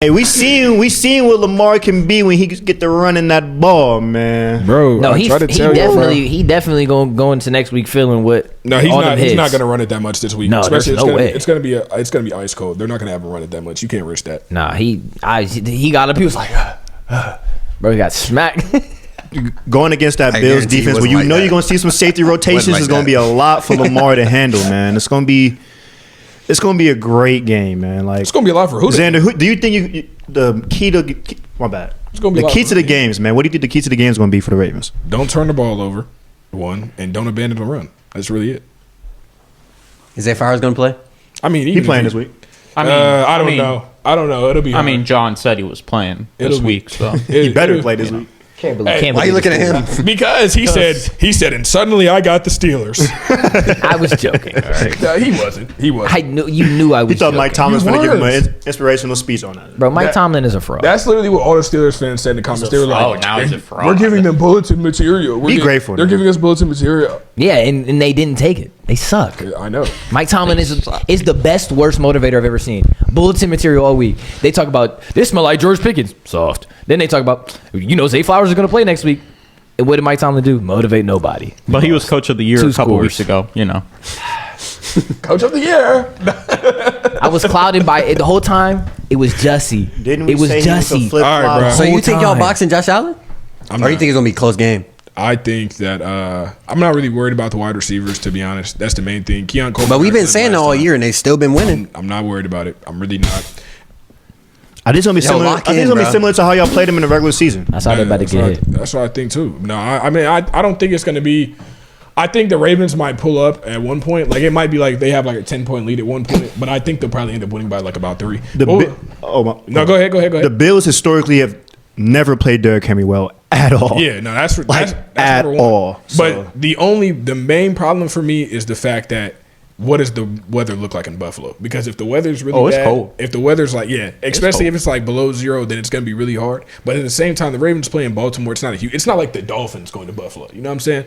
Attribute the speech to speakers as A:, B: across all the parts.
A: Hey, we seen what Lamar can be when he get to running that ball, man.
B: Bro,
C: no, he definitely gonna go into next week feeling what.
B: No, he's not gonna run it that much this week.
C: No,
B: especially
C: there's no way.
B: It's gonna be ice cold. They're not gonna have him run it that much. You can't risk that.
C: Nah, he got up. He was like, bro, he got smacked.
A: Going against that Bills defense, where you're gonna see some safety rotations, is gonna be a lot for Lamar to handle, man. It's gonna be a great game, man. Like,
B: it's gonna be a lot for Hoodie.
A: Xander, do you think the key to my bad?
B: It's gonna be
A: the key to the games, man. What do you think the key to the game is gonna be for the Ravens?
B: Don't turn the ball over, one, and don't abandon the run. That's really it.
D: Is Zay Flowers gonna play?
B: I mean,
A: he playing this week.
B: I don't know. It'll be hard.
E: I mean, John said he was playing this week, so
A: he better play this week.
C: Can't believe
D: why are you looking at him?
B: Because he said, and suddenly I got the Steelers.
C: I was joking. All right.
B: No, he wasn't.
C: You knew I was.
A: He thought
C: joking.
A: Mike Tomlin's going to give him an inspirational speech on that.
C: Bro, Mike Tomlin is a fraud.
B: That's literally what all the Steelers fans said in the comments. They were like,
E: "Oh, now he's a fraud."
B: We're giving them bulletin material.
A: Be grateful.
B: They're giving us bulletin material.
C: Yeah, and they didn't take it. They suck.
B: I know.
C: Mike Tomlin is the best, worst motivator I've ever seen. Bulletin material all week. They talk about, this smell like George Pickens. Soft. Then they talk about, Zay Flowers is going to play next week. And what did Mike Tomlin do? Motivate nobody.
E: But he was coach of the year a couple weeks ago,
B: Coach of the year.
C: I was clouded by it the whole time. It was Jussie.
A: Didn't we
C: it was
A: say
C: Jussie.
A: He was a flip-flop?
B: All right, bro.
D: So you think y'all boxing Josh Allen? Or you think it's gonna be a close game?
B: I think that I'm not really worried about the wide receivers, to be honest. That's the main thing. Keon Coleman.
D: But we've been saying that all year, and they've still been winning.
B: I'm not worried about it. I'm really not.
A: I think it's gonna be similar. I think it's gonna be similar to how y'all played them in the regular season.
C: That's how they about to get hit.
B: That's what I think too. No, I mean I don't think it's gonna be. I think the Ravens might pull up at one point. Like, it might be like they have like a 10-point lead at one point, but I think they'll probably end up winning by like about 3.
A: Go ahead. The Bills historically have never played Derrick Henry well at all.
B: Yeah, no, that's
A: at
B: number one.
A: all.
B: But the main problem for me is the fact that what does the weather look like in Buffalo? Because if the weather's really bad,
E: cold.
B: If the weather's like, especially if it's like below 0, then it's gonna be really hard. But at the same time, the Ravens play in Baltimore. It's not like the Dolphins going to Buffalo. You know what I'm saying?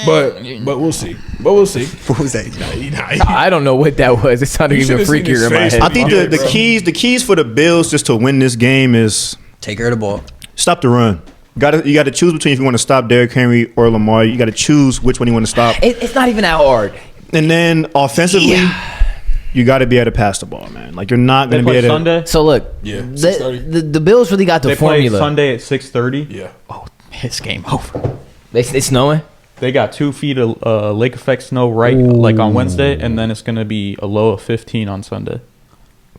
B: But we'll see. What was that?
C: I don't know what that was. It sounded even freakier in my head.
A: I think the keys for the Bills just to win this game is
D: take care of the ball.
A: Stop the run. You got to choose between if you want to stop Derrick Henry or Lamar. You got to choose which one you want to stop.
C: It's not even that hard.
A: And then offensively, you got to be able to pass the ball, man. Like, you're not going to be able to.
E: Sunday?
C: So look, the Bills really got the formula.
E: They play Sunday at 6:30.
B: Yeah.
E: Oh, it's game over.
C: It's snowing.
E: They got 2 feet of lake effect snow like on Wednesday, and then it's gonna be a low of 15 on Sunday.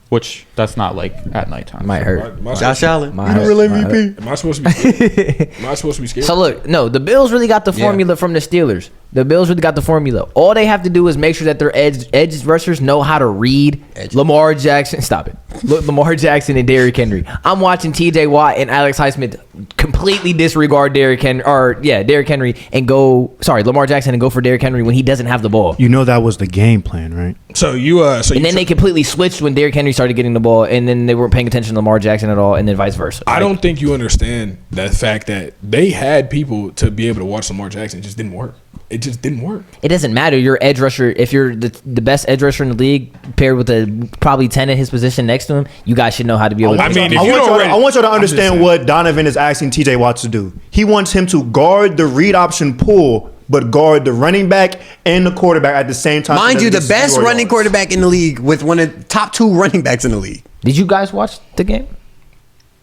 E: Which that's not like at nighttime.
C: Might hurt.
D: Josh Allen,
A: you the real MVP.
B: Am I supposed to be scared? Am I supposed to be scared?
C: So look, no, the Bills really got the formula from the Steelers. The Bills really got the formula. All they have to do is make sure that their edge rushers know how to read Lamar Jackson. Stop it. Look, Lamar Jackson and Derrick Henry. I'm watching T.J. Watt and Alex Highsmith completely disregard Derrick Henry, Lamar Jackson, and go for Derrick Henry when he doesn't have the ball.
A: You know that was the game plan, right?
C: And then they completely switched when Derrick Henry started getting the ball, and then they weren't paying attention to Lamar Jackson at all, and then vice versa.
B: I don't think you understand the fact that they had people to be able to watch Lamar Jackson. It just didn't work. It just didn't work.
C: It doesn't matter. Your edge rusher, if you're the best edge rusher in the league, paired with probably 10 at his position next to him, you guys should know how to be able to.
A: I want you to understand what Donovan is asking TJ Watt to do. He wants him to guard the read option pull, but guard the running back and the quarterback at the same time.
D: Mind you, the best running quarterback in the league with one of the top 2 running backs in the league.
C: Did you guys watch the game?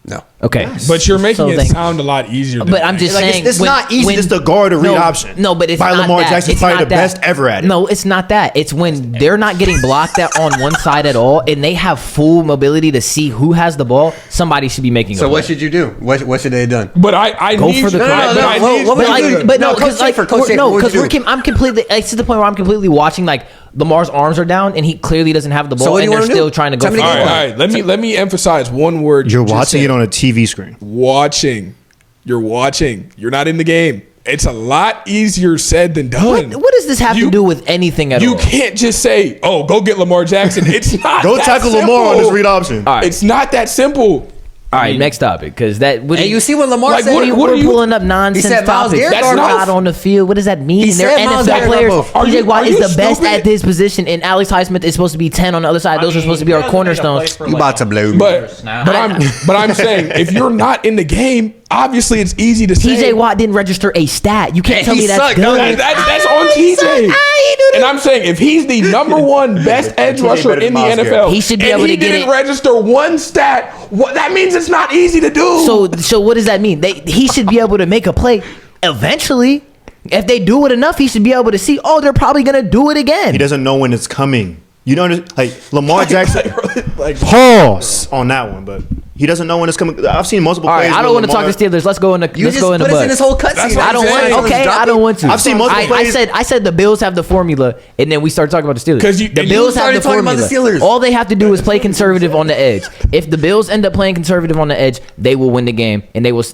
D: No.
C: Okay.
B: But you're making it sound a lot easier.
C: But I'm just saying.
A: It's not easy just to guard a read option.
C: No, but it's
A: by
C: not
A: Lamar
C: that.
A: Jackson,
C: It's
A: probably
C: not
A: the
C: that.
A: best ever at it.
C: No, it's not that. It's when they're not getting blocked on one side at all, and they have full mobility to see who has the ball. Somebody should be making.
D: So what should you do? What should they have done?
B: But I
C: go
B: need
C: for the. I'm completely. It's to the point where I'm completely watching like. Lamar's arms are down, and he clearly doesn't have the ball, and they're still trying to go for it.
B: All right. Let me emphasize one word.
A: You're watching it on a TV screen.
B: You're watching. You're not in the game. It's a lot easier said than done.
C: What does this have to do with anything at all?
B: You can't just say, "Oh, go get Lamar Jackson." It's not.
A: Go tackle Lamar on this read option.
B: Right. It's not that simple.
C: All right, next topic, because that.
D: Hey, you see what Lamar said?
C: We're pulling up nonsense
D: He said Myles
C: topics.
D: Garrett
C: That's
D: started
C: not on the field. What does that mean?
D: He
C: They're
D: said Myles
C: NFL
D: Garrett
C: players.
D: both.
C: TJ Watt is the best
B: stupid?
C: at this position, and Alex Highsmith is supposed to be 10 on the other side. Those are supposed to be our cornerstones.
D: You about to blow me.
B: But I'm saying if you're not in the game, obviously it's easy to say.
C: TJ Watt didn't register a stat. You can't tell me that's good.
B: That's on TJ. And I'm saying if he's the number one best edge rusher in the NFL,
C: he should be able to get
B: didn't
C: it.
B: register one stat. That means it's not easy to do.
C: So what does that mean? He should be able to make a play eventually. If they do it enough, he should be able to see, they're probably going to do it again.
A: He doesn't know when it's coming. You don't like Lamar Jackson.
B: like
A: Pause on that one, but he doesn't know when it's coming. I've seen multiple
C: All right,
A: plays.
C: I don't want to talk to Steelers. Let's go in the
D: You
C: let's
D: just
C: go in the
D: put us in
C: bud.
D: this whole cutscene.
B: I don't want-
C: Okay, I don't want to.
A: I've seen multiple plays.
C: I said the Bills have the formula, and then we start talking about the Steelers.
B: 'Cause
C: The
B: you
C: Bills have
D: started
C: the
D: talking about
C: formula.
D: the Steelers.
C: All they have to do is play conservative on the edge. If the Bills end up playing conservative on the edge, they will win the game, and they will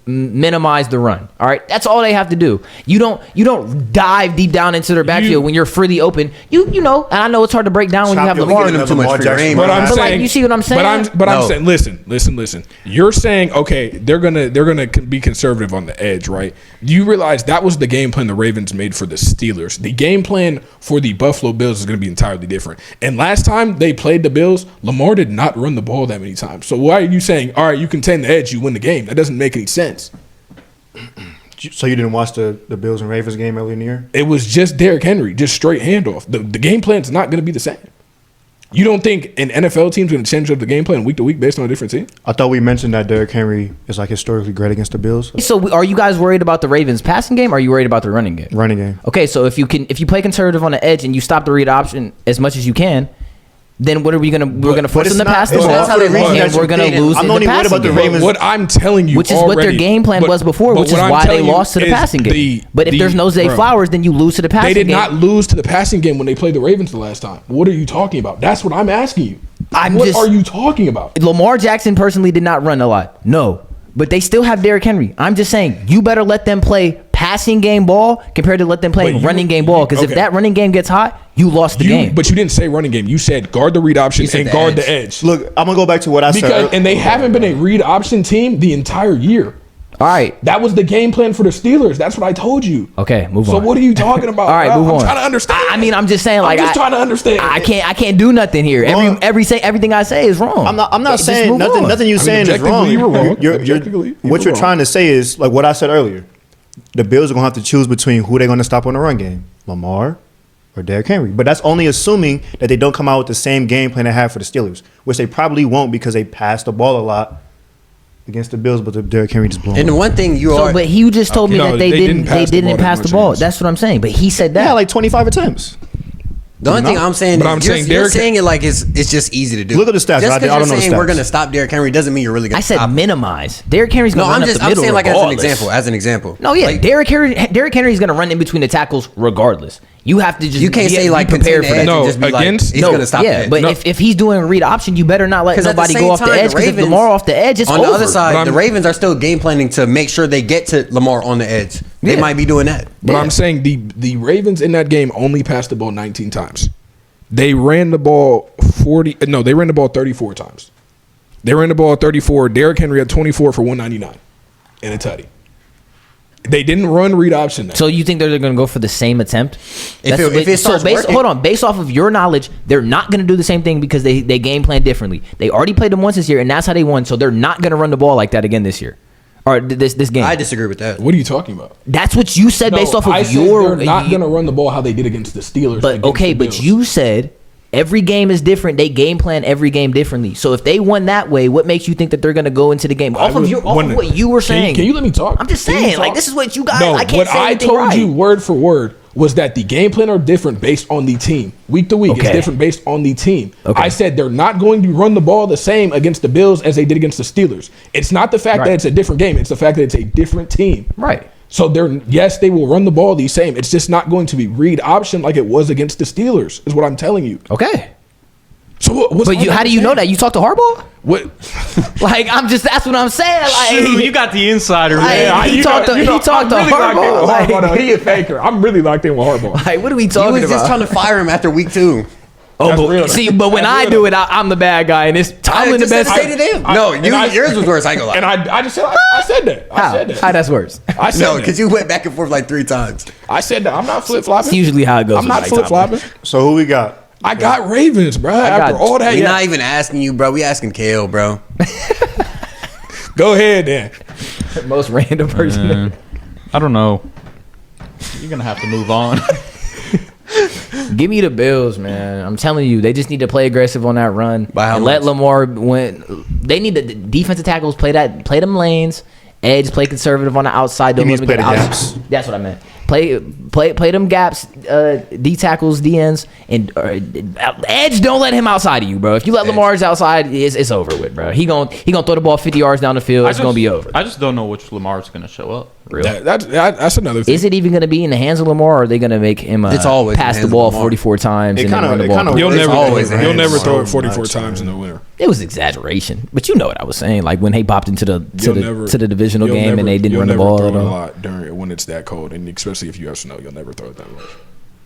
C: minimize the run. All right, that's all they have to do. You don't dive deep down into their backfield when you're freely open. You know, and I know it's hard to break down when you have Lamar.
D: giving them too much free reign,
B: But I'm
C: But,
B: saying,
C: like, you see what I'm saying?
B: I'm saying, listen. You're saying, okay, they're gonna be conservative on the edge, right? Do you realize that was the game plan the Ravens made for the Steelers? The game plan for the Buffalo Bills is going to be entirely different. And last time they played the Bills, Lamar did not run the ball that many times. So why are you saying, all right, you contain the edge, you win the game? That doesn't make any sense.
A: So you didn't watch the Bills and Ravens game earlier in the year?
B: It was just Derrick Henry, just straight handoff. The game plan's not going to be the same. You don't think an NFL team's going to change up the game plan week to week based on a different team?
A: I thought we mentioned that Derrick Henry is like historically great against the Bills.
C: So are you guys worried about the Ravens passing game, or are you worried about the running game?
A: Running game.
C: Okay, so if you play conservative on the edge and you stop the read option as much as you can, then what are we gonna? We're gonna force them to pass the ball, and we're gonna lose in the passing game.
A: Ravens.
B: What I'm telling you,
C: Which is what their game plan was before, which is why they lost to the passing game. But if there's no Zay Flowers, then you lose to the passing game.
B: They did not lose to the passing game when they played the Ravens the last time. What are you talking about? That's what I'm asking you. What are you talking about?
C: Lamar Jackson personally did not run a lot. No. But they still have Derrick Henry. I'm just saying, you better let them play passing game ball compared to let them play running game ball. Because if that running game gets hot, you lost the game.
B: But you didn't say running game. You said guard the read option and guard the edge.
A: Look, I'm going to go back to what I said.
B: And they haven't been a read option team the entire year.
C: All right.
B: That was the game plan for the Steelers. That's what I told you.
C: Okay, move on.
B: So what are you talking about?
C: All right, move on.
B: I'm trying to understand.
C: I mean, I'm just saying, like,
B: I'm just trying to understand.
C: I can't do nothing here. Everything I say is wrong.
A: I'm not saying nothing. Nothing you saying is wrong.
B: You were wrong.
A: What you're trying to say is like what I said earlier. The Bills are gonna have to choose between who they're gonna stop on the run game, Lamar or Derrick Henry. But that's only assuming that they don't come out with the same game plan they have for the Steelers, which they probably won't because they pass the ball a lot against the Bills, but the Derrick Henry just blown.
D: And the one thing
C: but he just told me that they didn't pass the ball. That's what I'm saying. But he said that.
A: Yeah, like 25 attempts.
D: The only thing I'm saying is you're saying it like it's just easy to do.
A: Look at the stats.
D: Just
A: I don't know the
D: saying
A: stats.
D: we're going to stop Derrick Henry doesn't mean you're really going to stop
C: I said minimize. Derrick Henry's going to run up the middle.
D: I'm saying like
C: regardless.
D: as an example.
C: No, yeah, like, Derrick Henry's going to run in between the tackles regardless. You have to just
D: you can't say like
C: prepared for that.
B: No,
D: just be
B: against
D: he's going to stop.
C: Yeah, but if he's doing read option, you better not let nobody go off the edge because if Lamar off the edge, it's
D: on
C: over.
D: the other side, the Ravens are still game planning to make sure they get to Lamar on the edge. They might be doing that.
B: But I'm saying the Ravens in that game only passed the ball 19 times. They ran the ball 34 times. They ran the ball 34. Derrick Henry had 24 for 199 and a tutty. They didn't run read option.
C: So you think they're going to go for the same attempt?
D: Hold
C: on. Based off of your knowledge, they're not going to do the same thing because they game plan differently. They already played them once this year, and that's how they won. So they're not going to run the ball like that again this year. Or this game.
D: I disagree with that.
B: What are you talking about?
C: That's what you said based off of your.
B: They're not going to run the ball how they did against the Steelers.
C: But you said every game is different. They game plan every game differently. So if they won that way, what makes you think that they're going to go into the game off of what you were saying?
B: Can you let me talk?
C: I'm just saying, like this is what you guys.
B: No,
C: I can't
B: what
C: say
B: I told
C: right.
B: you word for word was that the game plan are different based on the team. Week to week, it's different based on the team. I said they're not going to run the ball the same against the Bills as they did against the Steelers. It's not the fact that it's a different game. It's the fact that it's a different team.
C: Right.
B: So they will run the ball the same. It's just not going to be read option like it was against the Steelers, is what I'm telling you.
C: Okay.
B: So
C: how do you know that? You talked to Harbaugh?
B: What?
C: That's what I'm saying. Like,
E: you got the insider, man.
C: Like, he talked to Harbaugh.
B: Like, he a faker. I'm really locked in with Harbaugh.
C: Like, what are we talking about?
D: He was just trying to fire him after week 2.
C: Oh,
B: real.
C: see, but when I do it, I'm the bad guy, and it's Tomlin the best.
D: Say to them. No, yours was worse. I ain't gonna lie.
B: And I just said I said that. I said that.
C: How that's worse?
B: I said
D: No,
B: that.
D: because you went back and forth like 3 times.
B: I said that. I'm not flip flopping.
C: It's usually how it goes.
B: I'm
C: with
B: not
C: Mike
B: flip
C: Tomlin.
B: flopping.
A: So who we got?
B: I got Ravens, bro. After
C: got-
B: all that,
D: We're not even asking you, bro. We asking Cale, bro.
B: Go ahead then.
C: Most random person.
E: I don't know. You're gonna have to move on.
C: Give me the Bills, man. I'm telling you, they just need to play aggressive on that run
D: By how
C: and let
D: much?
C: Lamar win. They need the defensive tackles play them lanes. Edge play conservative on the outside. Don't
A: means
C: let me
A: play
C: get
A: the
C: out-
A: gaps.
C: That's what I meant. Play them gaps. D tackles, D ends, and Edge. Don't let him outside of you, bro. If you let Lamar's outside, it's over with, bro. He gonna throw the ball 50 yards down the field. It's gonna be over.
E: I just don't know which Lamar's gonna show up.
C: Really?
B: That's another thing.
C: Is it even going to be in the hands of Lamar, or are they going to make him
D: It's always in
C: pass
D: the
C: the
D: hands
C: ball
D: of Lamar.
C: 44 times
A: It
C: and then
A: kinda-
C: run the
A: it
C: ball?
A: kinda
B: You'll
A: It's
B: never,
D: always
B: you'll never
A: so
B: throw it 44
A: much,
B: times in
A: man.
B: the winter.
C: It was exaggeration, but you know what I was saying. Like when they popped into the
B: You'll never-
C: to the divisional
B: you'll
C: game
B: never-
C: and they didn't
B: you'll
C: run the
B: never
C: ball
B: throw
C: at
B: it a
C: all.
B: lot during when it's that cold, and especially if you have snow, you'll never throw it that much.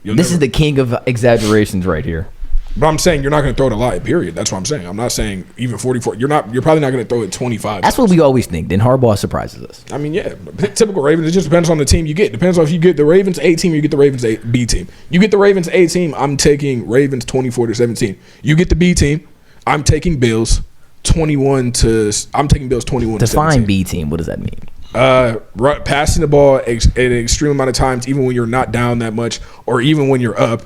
B: You'll
C: This
B: never-
C: is the king of exaggerations right here.
B: But I'm saying you're not going to throw it a lot. Period. That's what I'm saying. I'm not saying even 44. You're probably not going to throw it 25.
C: That's what we always think. Then Harbaugh surprises us.
B: I mean, yeah, typical Ravens. It just depends on the team you get. Depends on if you get the Ravens A team or you get the Ravens B team. You get the Ravens A team, I'm taking Ravens 24-17. You get the B team, I'm taking Bills 21 to 17.
C: Define B team. What does that mean?
B: Passing the ball an extreme amount of times, even when you're not down that much, or even when you're up.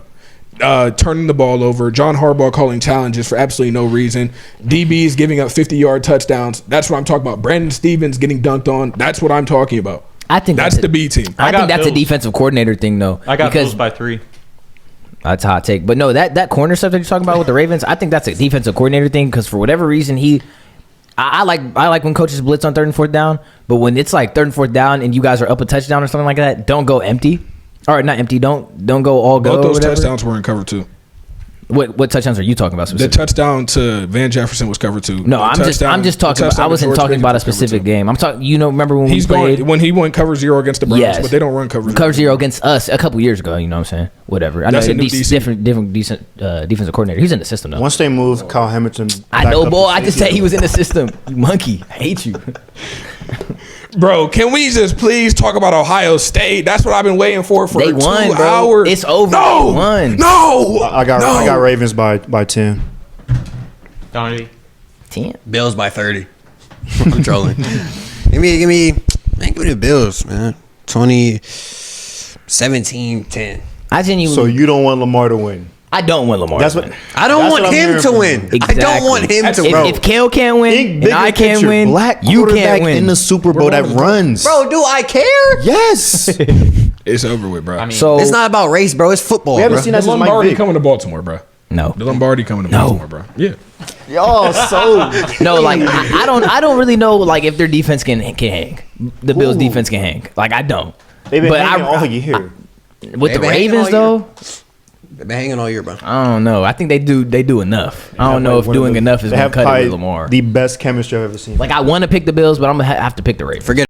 B: Turning the ball over. John Harbaugh calling challenges for absolutely no reason. DBs giving up 50-yard touchdowns. That's what I'm talking about. Brandon Stevens getting dunked on. That's what I'm talking about.
C: I think
B: that's the B team.
C: I
E: got
C: think that's a
E: Bills.
C: defensive coordinator thing, though.
E: I got
C: because
E: Bills by 3.
C: that's a hot take. But no, that corner stuff that you're talking about with the Ravens, I think that's a defensive coordinator thing because for whatever reason I like when coaches blitz on 3rd and 4th down, but when it's like 3rd and 4th down and you guys are up a touchdown or something like that, don't go empty. Or not empty. Don't go all go.
B: Both those
C: or whatever.
B: touchdowns were in cover 2.
C: What touchdowns are you talking about
B: The
C: specifically?
B: touchdown to Van Jefferson was cover 2.
C: No,
B: The
C: I'm just talking about. I wasn't talking about a specific game. I'm talking. Remember when
B: He's
C: we played
B: when he went cover 0 against the Browns,
C: Yes.
B: but they don't run cover 0.
C: cover 0 against us a couple years ago? You know what I'm saying? Whatever. I know
B: That's a new DC.
C: different decent defensive coordinator. He's in the system though.
A: Once they move Kyle Hamilton,
C: I
A: back
C: know,
A: up
C: boy.
A: to
C: I just
A: safety,
C: said he was in the system. You monkey. I hate you.
B: Bro, can we just please talk about Ohio State? That's what I've been waiting for
C: They
B: 2
C: won, bro.
B: hours.
C: It's over.
B: No,
C: They won.
B: no.
A: I got Ravens by 10.
E: Dondi.
C: 10.
D: Bills by 30. I'm trolling. give me the Bills, man. 17-10.
C: I genuinely.
A: So you don't want Lamar to win.
C: I don't want Lamar.
A: That's
C: to
A: what
C: win.
D: I don't
A: That's
D: want
A: what I'm
D: him
A: hearing
D: to
A: from
D: win.
A: you.
D: I don't want him to
C: If,
D: win.
C: if Cale can't win
A: Think
C: and
A: bigger
C: I can't
A: picture.
C: win,
A: Black
C: you
A: quarterback
C: can't win.
A: in the Super Bowl that runs.
D: Bro, do I care?
A: Yes.
B: It's over with, bro.
E: I mean,
C: So
D: It's not about race, bro. It's football,
A: We haven't
D: bro.
A: seen
B: the
A: that since Mike
B: Lombardi
A: Vick.
B: coming to Baltimore, bro.
C: no.
B: The Lombardi coming to Baltimore, bro. Yeah.
A: Y'all so.
C: No, like I don't really know like if their defense can hang. The Bills' defense can hang. Like I don't.
A: They've been
C: But
A: hanging all year.
C: With the
D: been hanging
C: Ravens
D: all
C: though,
D: They've been hanging all year, bro.
C: I don't know. I think they do enough. I don't know if doing enough is
A: They
C: going
A: have
C: to cut it
A: probably
C: with Lamar.
A: the best chemistry I've ever seen.
C: Like I want to pick the Bills, but I'm gonna have to pick the Ravens.
D: Forget